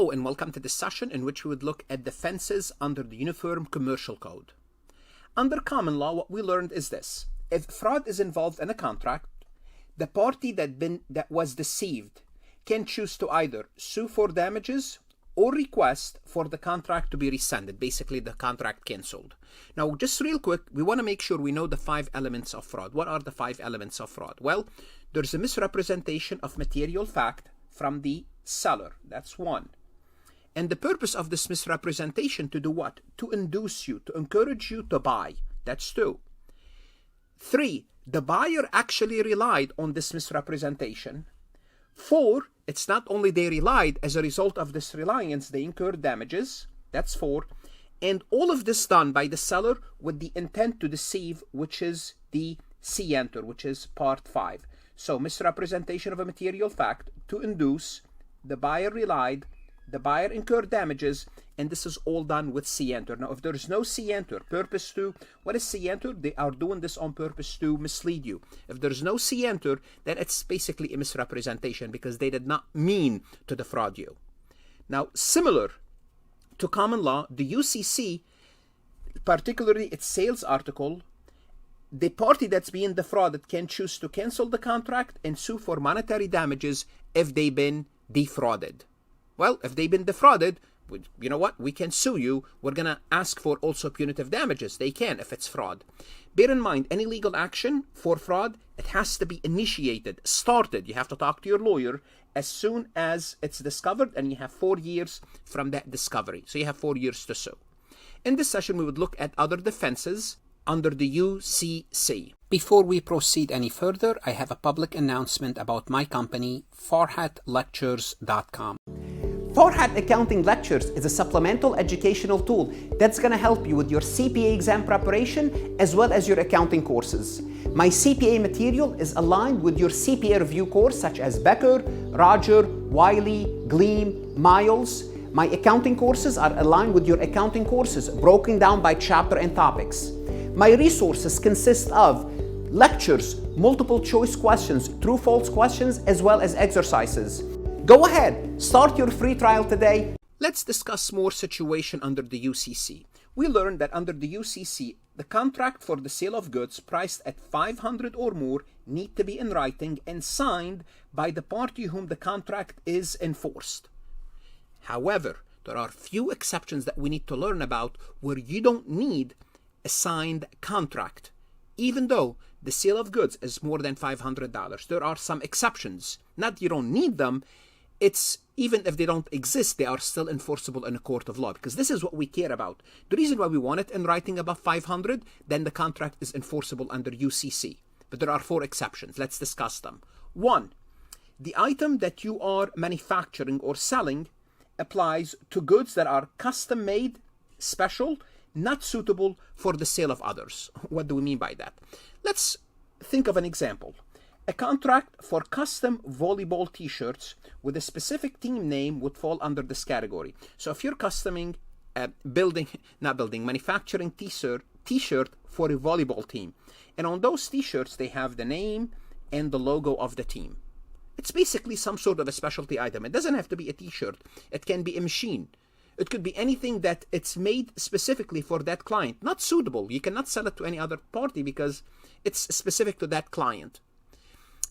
Hello and welcome to this session in which we would look at defenses under the Uniform Commercial Code. Under common law, what we learned is this. If fraud is involved in a contract, the party that was deceived can choose to either sue for damages or request for the contract to be rescinded, basically the contract canceled. Now, just real quick, we want to make sure we know the 5 elements of fraud. What are the 5 elements of fraud? Well, there's a misrepresentation of material fact from the seller. That's 1. And the purpose of this misrepresentation to do what? To induce you, to encourage you to buy. That's 2. 3, the buyer actually relied on this misrepresentation. 4, it's not only they relied, as a result of this reliance, they incurred damages. That's 4. And all of this done by the seller with the intent to deceive, which is the scienter, which is part 5. So misrepresentation of a material fact to induce, the buyer relied, the buyer incurred damages, and this is all done with scienter. Now, if there is no scienter, purpose to, what is scienter? They are doing this on purpose to mislead you. If there is no scienter, then it's basically a misrepresentation because they did not mean to defraud you. Now, similar to common law, the UCC, particularly its sales article, the party that's being defrauded can choose to cancel the contract and sue for monetary damages if they've been defrauded. Well, if they've been defrauded, you know what? We can sue you. We're going to ask for also punitive damages. They can if it's fraud. Bear in mind, any legal action for fraud, it has to be initiated, started. You have to talk to your lawyer as soon as it's discovered, and you have 4 years from that discovery. So you have 4 years to sue. In this session, we would look at other defenses under the UCC. Before we proceed any further, I have a public announcement about my company, farhatlectures.com. Farhat Accounting Lectures is a supplemental educational tool that's going to help you with your CPA exam preparation as well as your accounting courses. My CPA material is aligned with your CPA review course such as Becker, Roger, Wiley, Gleam, Miles. My accounting courses are aligned with your accounting courses, broken down by chapter and topics. My resources consist of lectures, multiple choice questions, true-false questions, as well as exercises. Go ahead, start your free trial today. Let's discuss more situation under the UCC. We learned that under the UCC, the contract for the sale of goods priced at $500 or more need to be in writing and signed by the party whom the contract is enforced. However, there are few exceptions that we need to learn about where you don't need a signed contract, even though the sale of goods is more than $500. There are some exceptions. Not you don't need them. It's even if they don't exist, they are still enforceable in a court of law because this is what we care about. The reason why we want it in writing above 500, then the contract is enforceable under UCC. But there are 4 exceptions. Let's discuss them. 1, the item that you are manufacturing or selling applies to goods that are custom made, special, not suitable for the sale of others. What do we mean by that? Let's think of an example. A contract for custom volleyball t-shirts with a specific team name would fall under this category. So if you're customing, manufacturing t-shirt for a volleyball team, and on those t-shirts they have the name and the logo of the team. It's basically some sort of a specialty item. It doesn't have to be a t-shirt. It can be a machine. It could be anything that it's made specifically for that client. Not suitable. You cannot sell it to any other party because it's specific to that client.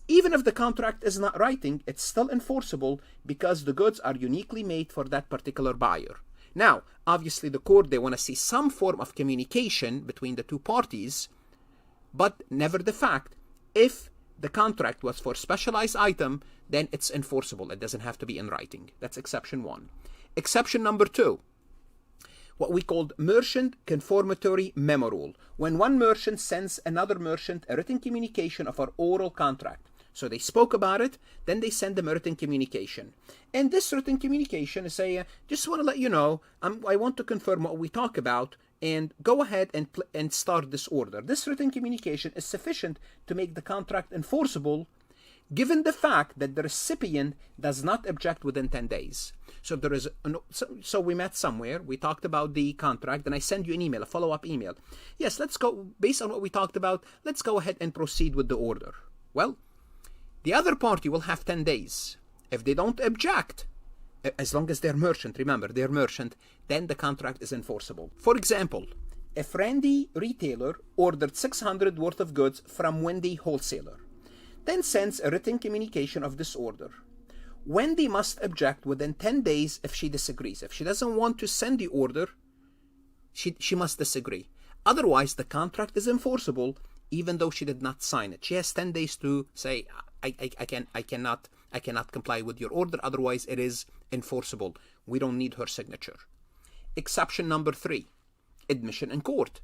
Even if the contract is not writing, it's still enforceable because the goods are uniquely made for that particular buyer. Now, obviously the court, they want to see some form of communication between the 2 parties, but never the fact, if the contract was for specialized item, then it's enforceable. It doesn't have to be in writing. That's exception 1. Exception number 2, what we called merchant confirmatory memo rule. When one merchant sends another merchant a written communication of our oral contract. So they spoke about it, then they send them a written communication. And this written communication is saying, just want to let you know, I want to confirm what we talk about and go ahead and start this order. This written communication is sufficient to make the contract enforceable given the fact that the recipient does not object within 10 days. So there is so we met somewhere, we talked about the contract, and I send you an email, a follow-up email. Yes, let's go, based on what we talked about, let's go ahead and proceed with the order. Well, the other party will have 10 days. If they don't object, as long as they're merchant, remember, they're merchant, then the contract is enforceable. For example, if Randy retailer ordered 600 worth of goods from Wendy wholesaler, then sends a written communication of this order, Wendy must object within 10 days if she disagrees. If she doesn't want to send the order, she must disagree. Otherwise, the contract is enforceable even though she did not sign it. She has 10 days to say, I cannot comply with your order, otherwise it is enforceable. We don't need her signature. Exception number 3, admission in court.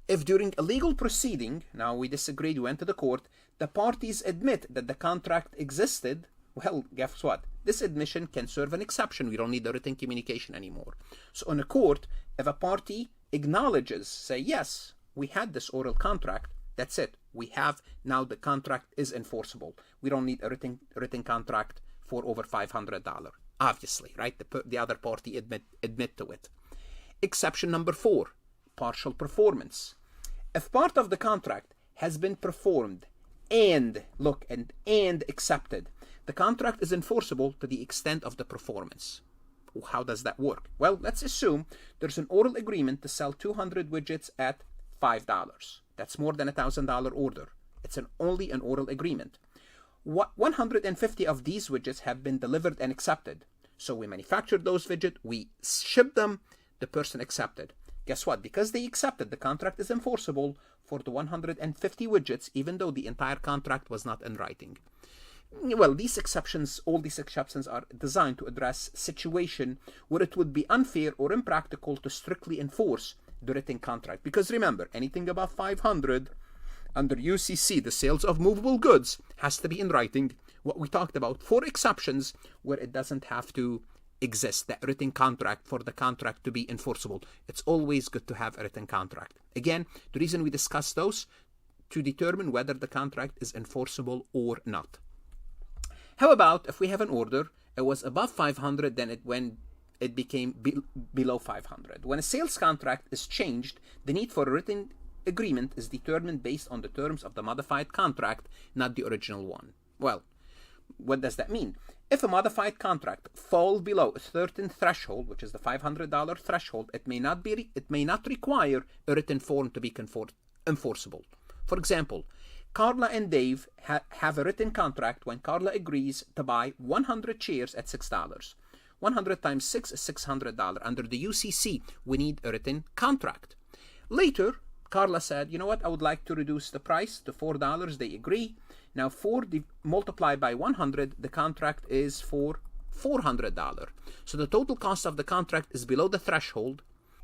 If during a legal proceeding, now we disagreed, we went to the court, the parties admit that the contract existed, well, guess what? This admission can serve an exception. We don't need the written communication anymore. So in a court, if a party acknowledges, say, yes, we had this oral contract, that's it. We have, now the contract is enforceable. We don't need a written contract for over $500, obviously, right? The other party admit to it. Exception number 4, partial performance. If part of the contract has been performed and accepted, the contract is enforceable to the extent of the performance. How does that work? Well, let's assume there's an oral agreement to sell 200 widgets at $5. That's more than $1,000 order. It's only an oral agreement. 150 of these widgets have been delivered and accepted. So we manufactured those widgets, we shipped them, the person accepted. Guess what? Because they accepted, the contract is enforceable for the 150 widgets, even though the entire contract was not in writing. Well, all these exceptions are designed to address situation where it would be unfair or impractical to strictly enforce the written contract. Because remember, anything above 500 under UCC, the sales of movable goods, has to be in writing. What we talked about, 4 exceptions where it doesn't have to exist, that written contract, for the contract to be enforceable. It's always good to have a written contract. Again, the reason we discuss those, to determine whether the contract is enforceable or not. How about if we have an order, it was above 500, then it became below 500. When a sales contract is changed, the need for a written agreement is determined based on the terms of the modified contract, not the original one. Well, what does that mean? If a modified contract falls below a certain threshold, which is the $500 threshold, it may not require a written form to be enforceable. For example, Carla and Dave have a written contract when Carla agrees to buy 100 chairs at $6. 100 times 6 is $600. Under the UCC, we need a written contract. Later, Carla said, you know what, I would like to reduce the price to $4. They agree. Now, 4 multiplied by 100, the contract is for $400. So the total cost of the contract is below the threshold.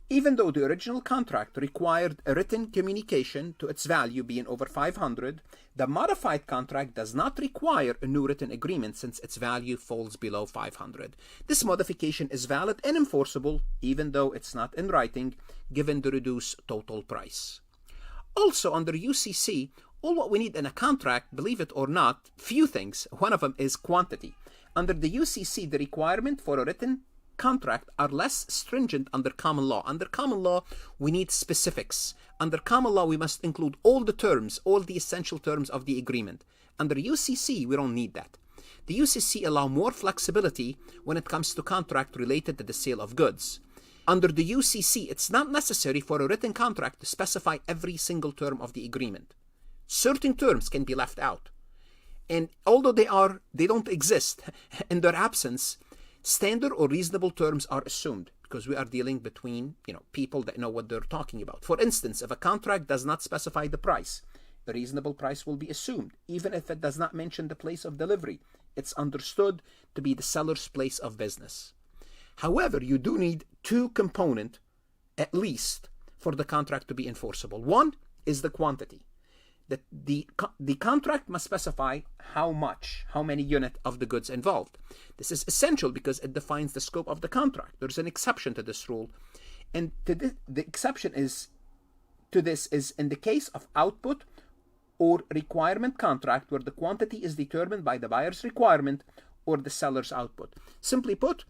Even though the original contract required a written communication to its value being over 500, the modified contract does not require a new written agreement since its value falls below 500. This modification is valid and enforceable even though it's not in writing, given the reduced total price. Also, under UCC, all what we need in a contract, believe it or not, few things. One of them is quantity. Under the UCC, the requirement for a written contract are less stringent under common law. Under common law, we need specifics. Under common law, we must include all the terms, all the essential terms of the agreement. Under UCC, we don't need that. The UCC allow more flexibility when it comes to contract related to the sale of goods. Under the UCC, it's not necessary for a written contract to specify every single term of the agreement. Certain terms can be left out. And although they don't exist, in their absence, standard or reasonable terms are assumed because we are dealing between, people that know what they're talking about. For instance, if a contract does not specify the price, a reasonable price will be assumed. Even if it does not mention the place of delivery, it's understood to be the seller's place of business. However, you do need 2 components, at least, for the contract to be enforceable. One is the quantity. The contract must specify how many units of the goods involved. This is essential because it defines the scope of the contract. There's an exception to this rule. And the exception to this is in the case of output or requirement contract where the quantity is determined by the buyer's requirement or the seller's output. Simply put,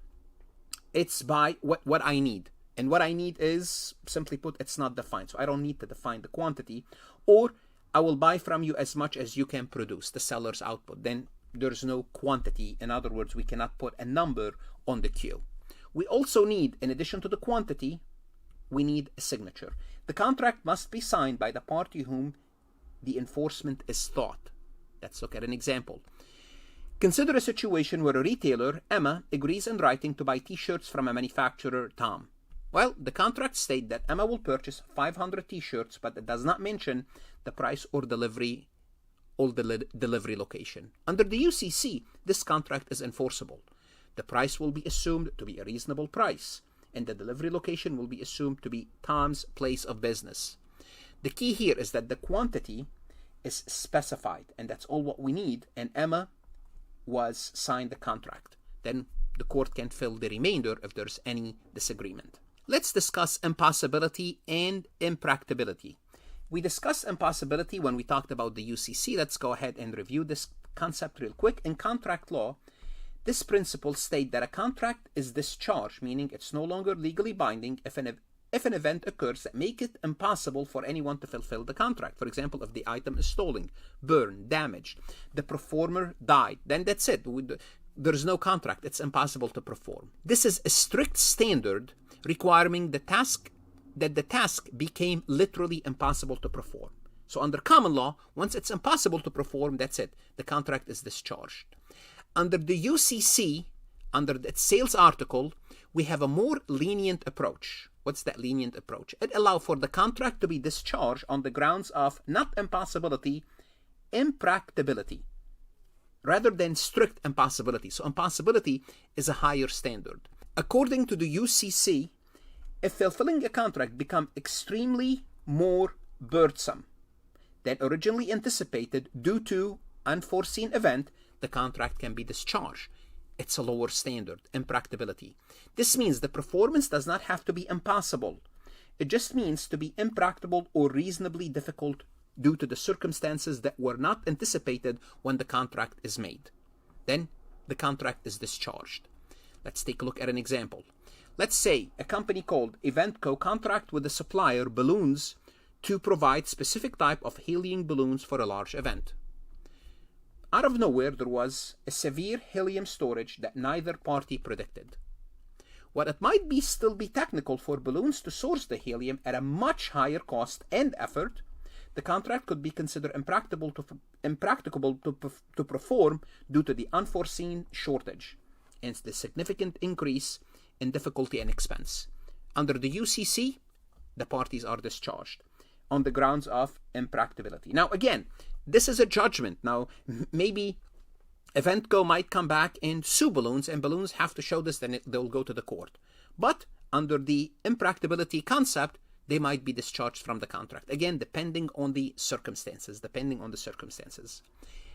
it's by what I need. And what I need is, simply put, it's not defined. So I don't need to define the quantity. Or I will buy from you as much as you can produce, the seller's output. Then there's no quantity. In other words, we cannot put a number on the queue. We also need, in addition to the quantity, we need a signature. The contract must be signed by the party whom the enforcement is sought. Let's look at an example. Consider a situation where a retailer, Emma, agrees in writing to buy t-shirts from a manufacturer, Tom. Well, the contract states that Emma will purchase 500 t-shirts, but it does not mention the price or delivery location. Under the UCC, this contract is enforceable. The price will be assumed to be a reasonable price, and the delivery location will be assumed to be Tom's place of business. The key here is that the quantity is specified, and that's all what we need, and Emma was signed the contract. Then the court can fill the remainder if there's any disagreement. Let's discuss impossibility and impracticability. We discussed impossibility when we talked about the UCC. Let's go ahead and review this concept real quick. In contract law, this principle states that a contract is discharged, meaning it's no longer legally binding if an event occurs that make it impossible for anyone to fulfill the contract. For example, if the item is stolen, burned, damaged, the performer died, then that's it. There's no contract. It's impossible to perform. This is a strict standard requiring the task became literally impossible to perform. So under common law, once it's impossible to perform, that's it. The contract is discharged. Under the UCC, under the sales article, we have a more lenient approach. What's that lenient approach? It allows for the contract to be discharged on the grounds of not impossibility, impracticability, rather than strict impossibility. So impossibility is a higher standard. According to the UCC, if fulfilling a contract becomes extremely more burdensome than originally anticipated due to unforeseen event, the contract can be discharged. It's a lower standard, impracticability. This means the performance does not have to be impossible. It just means to be impracticable or reasonably difficult due to the circumstances that were not anticipated when the contract is made. Then the contract is discharged. Let's take a look at an example. Let's say a company called Eventco contract with a supplier balloons to provide specific type of helium balloons for a large event. Out of nowhere, there was a severe helium shortage that neither party predicted. While it might still be technical for balloons to source the helium at a much higher cost and effort, the contract could be considered impracticable to perform due to the unforeseen shortage and the significant increase in difficulty and expense. Under the UCC, the parties are discharged on the grounds of impracticability. Now, again, this is a judgment. Now, maybe Eventco might come back and sue balloons, and balloons have to show this, then they'll go to the court. But under the impracticability concept, they might be discharged from the contract. Again, depending on the circumstances.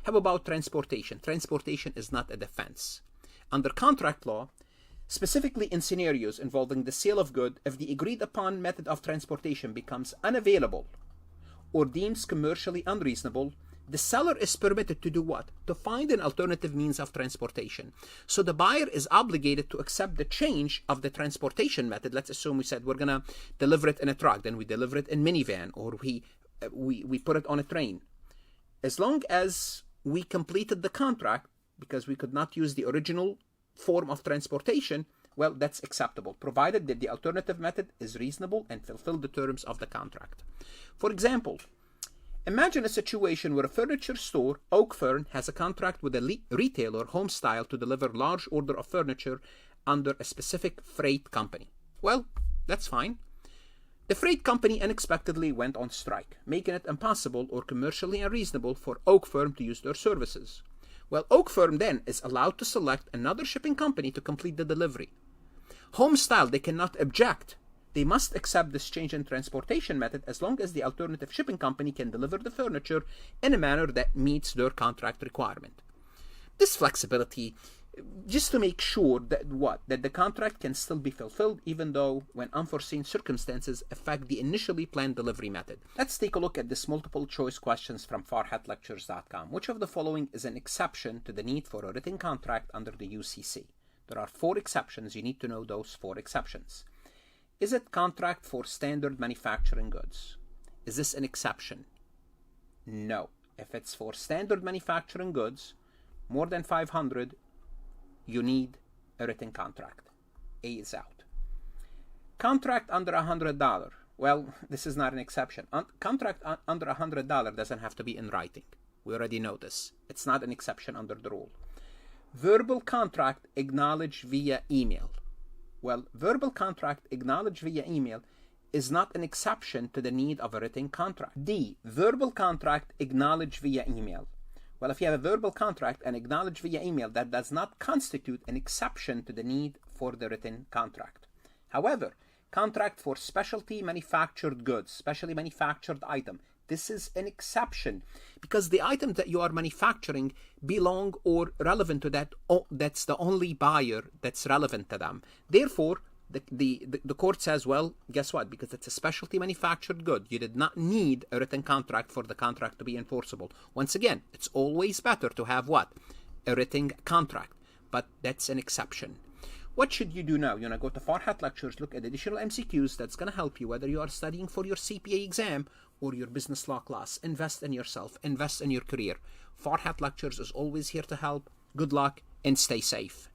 How about transportation? Transportation is not a defense. Under contract law, specifically in scenarios involving the sale of goods, if the agreed upon method of transportation becomes unavailable or deems commercially unreasonable, the seller is permitted to do what? To find an alternative means of transportation. So the buyer is obligated to accept the change of the transportation method. Let's assume we said we're going to deliver it in a truck, then we deliver it in minivan, or we put it on a train. As long as we completed the contract, because we could not use the original form of transportation, well, that's acceptable, provided that the alternative method is reasonable and fulfill the terms of the contract. For example, imagine a situation where a furniture store, Oak Fern, has a contract with a retailer, Homestyle, to deliver large order of furniture under a specific freight company. Well, that's fine. The freight company unexpectedly went on strike, making it impossible or commercially unreasonable for Oak Firm to use their services. Well, Oak Firm then is allowed to select another shipping company to complete the delivery. Homestyle, they cannot object. They must accept this change in transportation method as long as the alternative shipping company can deliver the furniture in a manner that meets their contract requirement. This flexibility, just to make sure that the contract can still be fulfilled even though when unforeseen circumstances affect the initially planned delivery method. Let's take a look at this multiple choice questions from farhatlectures.com. Which of the following is an exception to the need for a written contract under the UCC? There are 4 exceptions. You need to know those 4 exceptions. Is it contract for standard manufacturing goods? Is this an exception? No. If it's for standard manufacturing goods, More than 500, you need a written contract. A is out. Contract under $100. Well, this is not an exception. Contract under $100 doesn't have to be in writing. We already know this. It's not an exception under the rule. Verbal contract acknowledged via email. Well, verbal contract acknowledged via email is not an exception to the need of a written contract. D, verbal contract acknowledged via email. Well, if you have a verbal contract and acknowledged via email, that does not constitute an exception to the need for the written contract. However, contract for specialty manufactured goods, specially manufactured item, this is an exception because the items that you are manufacturing belong or relevant to that. That's the only buyer that's relevant to them. Therefore, the court says, well, guess what? Because it's a specialty manufactured good, you did not need a written contract for the contract to be enforceable. Once again, it's always better to have what? A written contract, but that's an exception. What should you do now? You want to go to Farhat Lectures, look at additional MCQs that's going to help you whether you are studying for your CPA exam or your business law class. Invest in yourself, invest in your career. Farhat Lectures is always here to help. Good luck and stay safe.